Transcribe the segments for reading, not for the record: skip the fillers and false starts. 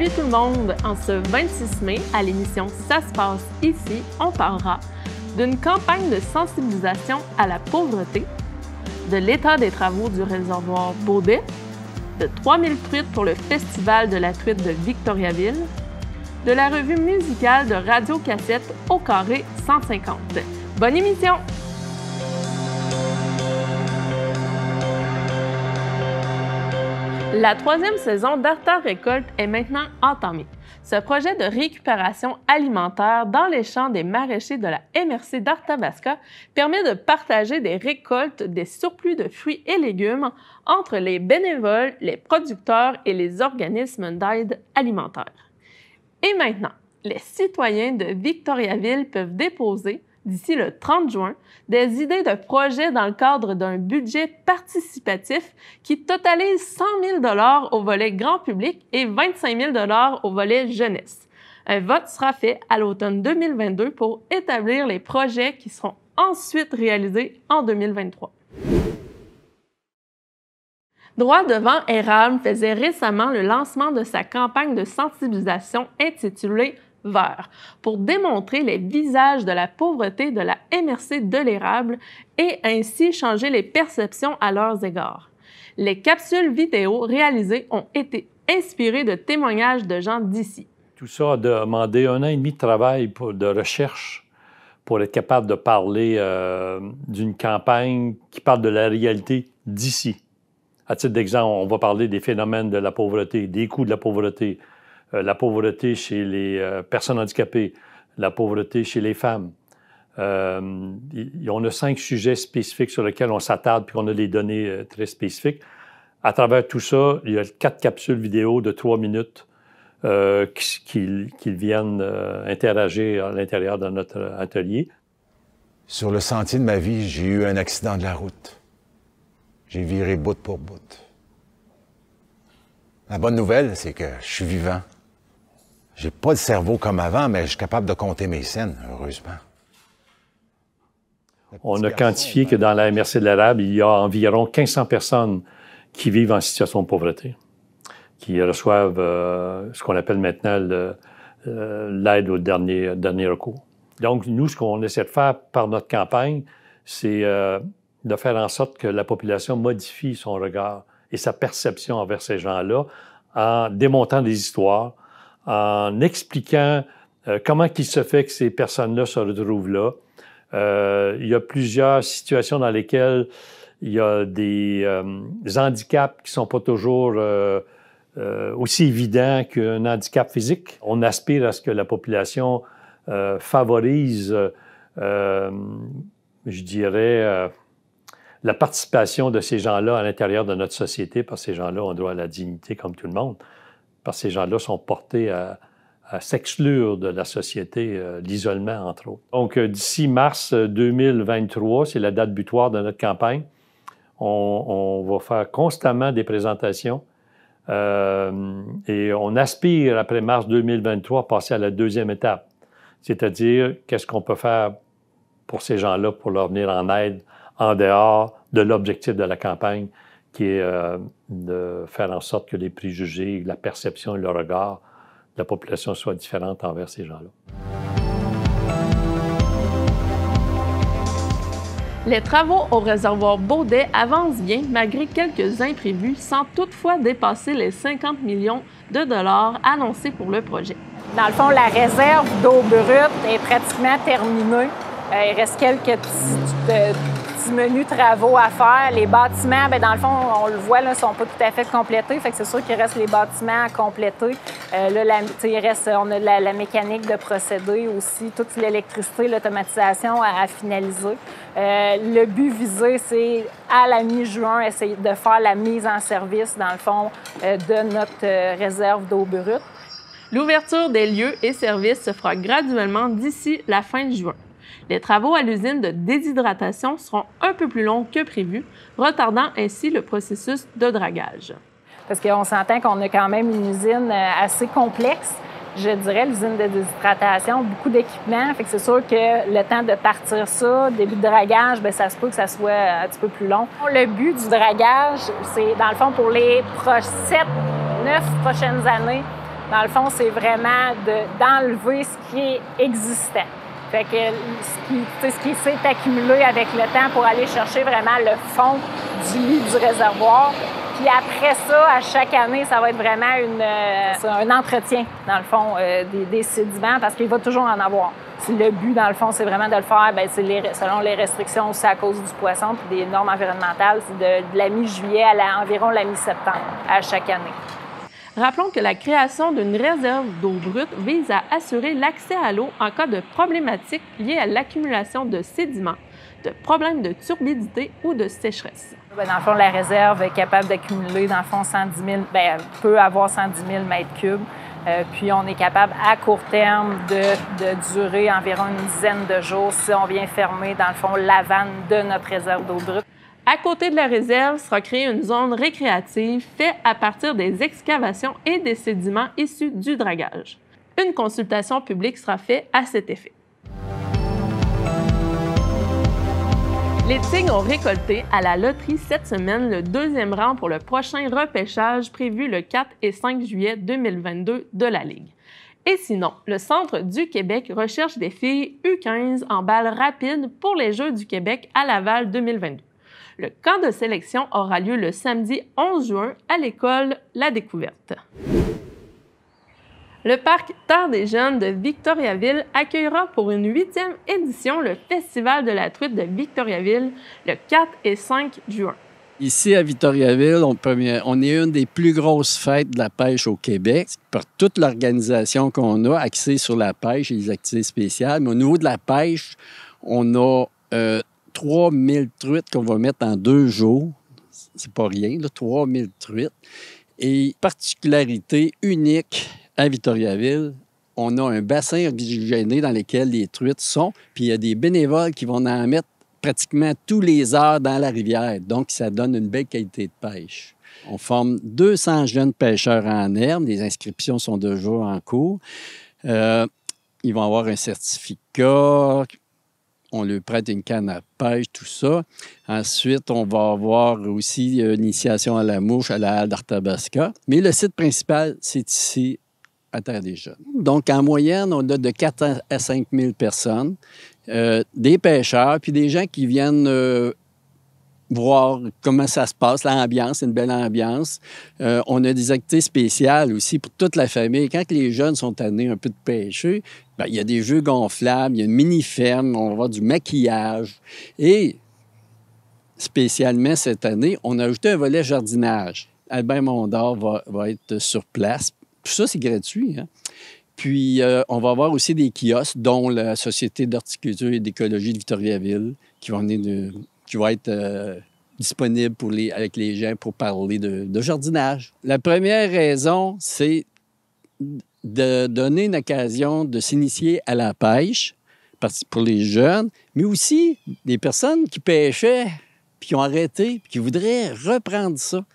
Salut tout le monde! En ce 26 mai, à l'émission Ça se passe ici, on parlera d'une campagne de sensibilisation à la pauvreté, de l'état des travaux du réservoir Baudet, de 3000 truites pour le Festival de la truite de Victoriaville, de la revue musicale de Radio Cassette au carré 150. Bonne émission! La troisième saison d'Arta Récolte est maintenant entamée. Ce projet de récupération alimentaire dans les champs des maraîchers de la MRC d'Arthabasca permet de partager des récoltes des surplus de fruits et légumes entre les bénévoles, les producteurs et les organismes d'aide alimentaire. Et maintenant, les citoyens de Victoriaville peuvent déposer, d'ici le 30 juin, des idées de projets dans le cadre d'un budget participatif qui totalise 100 000 $ au volet grand public et 25 000 $ au volet jeunesse. Un vote sera fait à l'automne 2022 pour établir les projets qui seront ensuite réalisés en 2023. Droit devant Érable faisait récemment le lancement de sa campagne de sensibilisation intitulée Vert, pour démontrer les visages de la pauvreté de la MRC de l'Érable et ainsi changer les perceptions à leurs égards. Les capsules vidéo réalisées ont été inspirées de témoignages de gens d'ici. Tout ça a demandé 1 an et demi de travail de recherche pour être capable de parler d'une campagne qui parle de la réalité d'ici. À titre d'exemple, on va parler des phénomènes de la pauvreté, des coûts de la pauvreté chez les personnes handicapées, la pauvreté chez les femmes. On a 5 sujets spécifiques sur lesquels on s'attarde puis on a des données très spécifiques. À travers tout ça, il y a 4 capsules vidéo de 3 minutes qui viennent interagir à l'intérieur de notre atelier. Sur le sentier de ma vie, j'ai eu un accident de la route. J'ai viré bout pour bout. La bonne nouvelle, c'est que je suis vivant. J'ai pas le cerveau comme avant, mais je suis capable de compter mes scènes, heureusement. On a quantifié que dans la MRC de l'Érable, il y a environ 1500 personnes qui vivent en situation de pauvreté, qui reçoivent ce qu'on appelle maintenant l'aide au dernier recours. Donc, nous, ce qu'on essaie de faire par notre campagne, c'est de faire en sorte que la population modifie son regard et sa perception envers ces gens-là en démontant des histoires, en expliquant comment il se fait que ces personnes-là se retrouvent là. Il y a plusieurs situations dans lesquelles il y a des handicaps qui sont pas toujours aussi évidents qu'un handicap physique. On aspire à ce que la population favorise, je dirais, la participation de ces gens-là à l'intérieur de notre société, parce que ces gens-là ont droit à la dignité comme tout le monde, parce que ces gens-là sont portés à s'exclure de la société, l'isolement, entre autres. Donc, d'ici mars 2023, c'est la date butoir de notre campagne, on va faire constamment des présentations et on aspire, après mars 2023, à passer à la deuxième étape, c'est-à-dire qu'est-ce qu'on peut faire pour ces gens-là pour leur venir en aide en dehors de l'objectif de la campagne, qui est de faire en sorte que les préjugés, la perception et le regard de la population soient différentes envers ces gens-là. Les travaux au réservoir Baudet avancent bien malgré quelques imprévus, sans toutefois dépasser les 50 millions de dollars annoncés pour le projet. Dans le fond, la réserve d'eau brute est pratiquement terminée. Il reste quelques petits menus travaux à faire. Les bâtiments, bien, dans le fond, on le voit, ne sont pas tout à fait complétés. Fait que c'est sûr qu'il reste les bâtiments à compléter. On a la mécanique de procédé aussi, toute l'électricité, l'automatisation à finaliser. Le but visé, c'est à la mi-juin, essayer de faire la mise en service, dans le fond, de notre réserve d'eau brute. L'ouverture des lieux et services se fera graduellement d'ici la fin de juin. Les travaux à l'usine de déshydratation seront un peu plus longs que prévu, retardant ainsi le processus de dragage. Parce qu'on s'entend qu'on a quand même une usine assez complexe. Je dirais, l'usine de déshydratation, beaucoup d'équipements. Fait que c'est sûr que le temps de partir ça, début de dragage, bien, ça se peut que ça soit un petit peu plus long. Le but du dragage, c'est, dans le fond, pour les 7-9 prochaines années, Dans le fond, c'est vraiment d'enlever ce qui est existant. Fait que ce qui s'est accumulé avec le temps pour aller chercher vraiment le fond du lit du réservoir. Puis après ça, à chaque année, ça va être vraiment un entretien, dans le fond, des sédiments, parce qu'il va toujours en avoir. Le but, dans le fond, c'est vraiment de le faire, selon les restrictions aussi à cause du poisson puis des normes environnementales, c'est de la mi-juillet à environ la mi-septembre à chaque année. Rappelons que la création d'une réserve d'eau brute vise à assurer l'accès à l'eau en cas de problématiques liées à l'accumulation de sédiments, de problèmes de turbidité ou de sécheresse. Dans le fond, la réserve est capable d'accumuler, dans le fond, 110 000, peut avoir 110 000 mètres cubes. Puis on est capable, à court terme, de durer environ une dizaine de jours si on vient fermer, dans le fond, la vanne de notre réserve d'eau brute. À côté de la réserve sera créée une zone récréative faite à partir des excavations et des sédiments issus du dragage. Une consultation publique sera faite à cet effet. Les Tigres ont récolté à la loterie cette semaine le 2e rang pour le prochain repêchage prévu le 4 et 5 juillet 2022 de la Ligue. Et sinon, le Centre du Québec recherche des filles U15 en balle rapide pour les Jeux du Québec à Laval 2022. Le camp de sélection aura lieu le samedi 11 juin à l'école La Découverte. Le parc Terre des Jeunes de Victoriaville accueillera pour une 8e édition le Festival de la truite de Victoriaville le 4 et 5 juin. Ici, à Victoriaville, on est une des plus grosses fêtes de la pêche au Québec. Par toute l'organisation qu'on a, axée sur la pêche et les activités spéciales. Mais au niveau de la pêche, on a 3000 truites qu'on va mettre en 2 jours. C'est pas rien, là, 3000 truites. Et particularité unique à Victoriaville, on a un bassin oxygéné dans lequel les truites sont, puis il y a des bénévoles qui vont en mettre pratiquement tous les heures dans la rivière. Donc, ça donne une belle qualité de pêche. On forme 200 jeunes pêcheurs en herbe. Les inscriptions sont déjà en cours. Ils vont avoir un certificat. On leur prête une canne à pêche, tout ça. Ensuite, on va avoir aussi une initiation à la mouche à la halle d'Arthabasca. Mais le site principal, c'est ici, à Terre des Jeunes. Donc, en moyenne, on a de 4 à 5 000 personnes, des pêcheurs, puis des gens qui viennent voir comment ça se passe, l'ambiance, c'est une belle ambiance. On a des activités spéciales aussi pour toute la famille. Quand les jeunes sont amenés un peu de pêcher, bien, il y a des jeux gonflables, il y a une mini-ferme, on va avoir du maquillage. Et spécialement cette année, on a ajouté un volet jardinage. Albin Mondor va être sur place. Tout ça, c'est gratuit, hein? Puis, on va avoir aussi des kiosques, dont la Société d'horticulture et d'écologie de Victoriaville, qui va être disponible avec les gens pour parler de jardinage. La première raison, c'est de donner une occasion de s'initier à la pêche pour les jeunes, mais aussi des personnes qui pêchaient, puis qui ont arrêté, puis qui voudraient reprendre ça.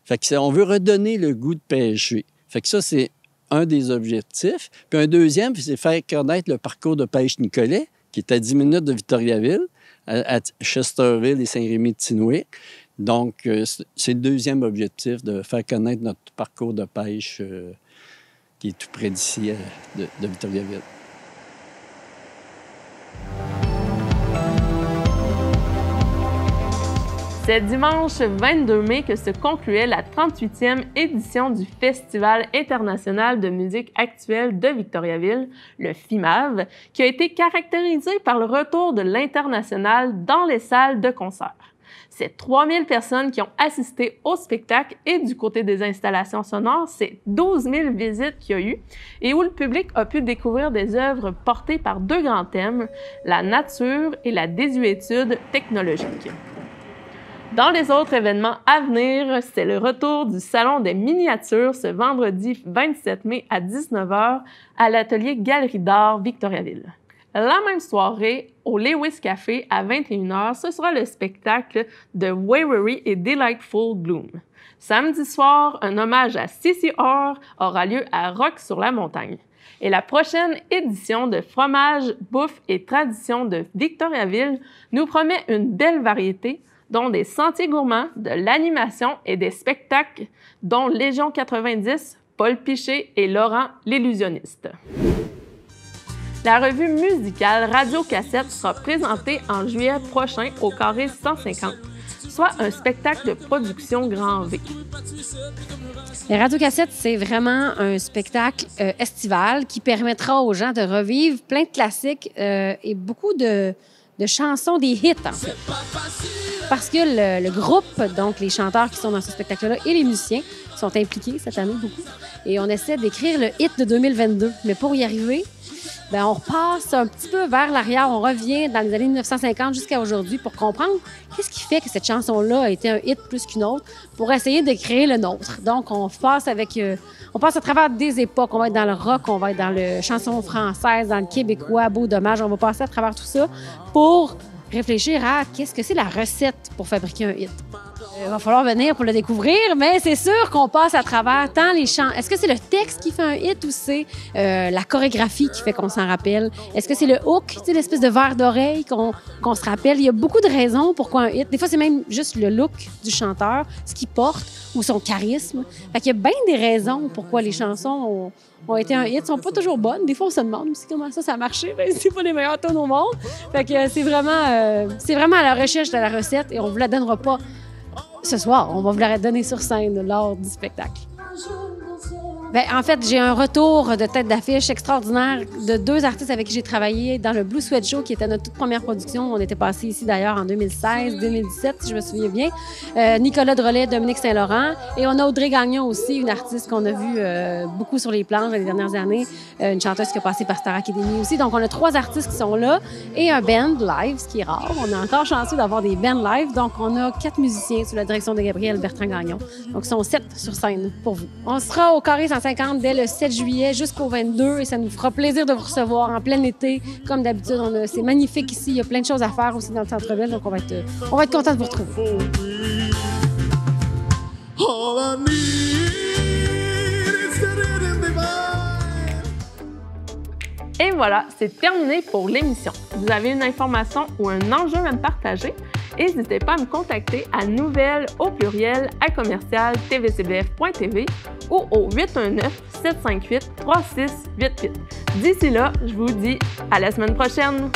Fait que on veut redonner le goût de pêcher. Fait que ça, c'est un des objectifs. Puis un deuxième, c'est faire connaître le parcours de pêche Nicolet, qui est à 10 minutes de Victoriaville, à Chesterville et Saint-Rémy-de-Tinouic. Donc, c'est le deuxième objectif, de faire connaître notre parcours de pêche qui est tout près d'ici, de Victoriaville. C'est dimanche 22 mai que se concluait la 38e édition du Festival international de musique actuelle de Victoriaville, le FIMAV, qui a été caractérisé par le retour de l'international dans les salles de concert. C'est 3000 personnes qui ont assisté au spectacle et du côté des installations sonores, c'est 12 000 visites qu'il y a eu et où le public a pu découvrir des œuvres portées par 2 grands thèmes, la nature et la désuétude technologique. Dans les autres événements à venir, c'est le retour du Salon des miniatures ce vendredi 27 mai à 19h à l'atelier Galerie d'art Victoriaville. La même soirée, au Lewis Café à 21h, ce sera le spectacle de Waverly et Delightful Bloom. Samedi soir, un hommage à CCR aura lieu à Rock-sur-la-Montagne. Et la prochaine édition de Fromage, Bouffe et Tradition de Victoriaville nous promet une belle variété, dont des sentiers gourmands, de l'animation et des spectacles, dont Légion 90, Paul Piché et Laurent l'illusionniste. La revue musicale Radio-Cassette sera présentée en juillet prochain au Carré 150, soit un spectacle de production grand V. Les Radio-Cassette, c'est vraiment un spectacle estival qui permettra aux gens de revivre plein de classiques et beaucoup de chansons, des hits, en fait. Parce que le groupe, donc les chanteurs qui sont dans ce spectacle-là et les musiciens sont impliqués cette année beaucoup. Et on essaie d'écrire le hit de 2022. Mais pour y arriver, bien, on repasse un petit peu vers l'arrière. On revient dans les années 1950 jusqu'à aujourd'hui pour comprendre qu'est-ce qui fait que cette chanson-là a été un hit plus qu'une autre pour essayer de créer le nôtre. Donc, on passe à travers des époques. On va être dans le rock, on va être dans le chanson française, dans le québécois, beau dommage. On va passer à travers tout ça pour réfléchir à qu'est-ce que c'est la recette pour fabriquer un hit. Il va falloir venir pour le découvrir, mais c'est sûr qu'on passe à travers tant les chants. Est-ce que c'est le texte qui fait un hit ou c'est la chorégraphie qui fait qu'on s'en rappelle? Est-ce que c'est le hook, tu sais, l'espèce de verre d'oreille qu'on se rappelle? Il y a beaucoup de raisons pourquoi un hit. Des fois, c'est même juste le look du chanteur, ce qu'il porte ou son charisme. Fait qu'il y a bien des raisons pourquoi les chansons ont été un hit. Elles sont pas toujours bonnes. Des fois, on se demande aussi comment ça a marché. Ben, c'est pas les meilleurs tonnes au monde. Fait que c'est vraiment à la recherche de la recette et on vous la donnera pas ce soir. On va vous la donner sur scène lors du spectacle. Bien, en fait, j'ai un retour de tête d'affiche extraordinaire de deux artistes avec qui j'ai travaillé dans le Blue Sweat Show, qui était notre toute première production. On était passé ici d'ailleurs en 2016-2017, si je me souviens bien. Nicolas Drolet, Dominique Saint-Laurent. Et on a Audrey Gagnon aussi, une artiste qu'on a vue beaucoup sur les planches les dernières années. Une chanteuse qui a passé par Star Academy aussi. Donc, on a trois artistes qui sont là et un band live, ce qui est rare. On est encore chanceux d'avoir des bands live. Donc, on a 4 musiciens sous la direction de Gabriel Bertrand-Gagnon. Donc, ils sont 7 sur scène pour vous. On sera au Carré 150 dès le 7 juillet jusqu'au 22 et ça nous fera plaisir de vous recevoir en plein été. Comme d'habitude, c'est magnifique ici. Il y a plein de choses à faire aussi dans le centre-ville, donc on va être content de vous retrouver. Et voilà, c'est terminé pour l'émission. Vous avez une information ou un enjeu à me partager? N'hésitez pas à me contacter à nouvelles@tvcbf.tv ou au 819-758-3688. D'ici là, je vous dis à la semaine prochaine!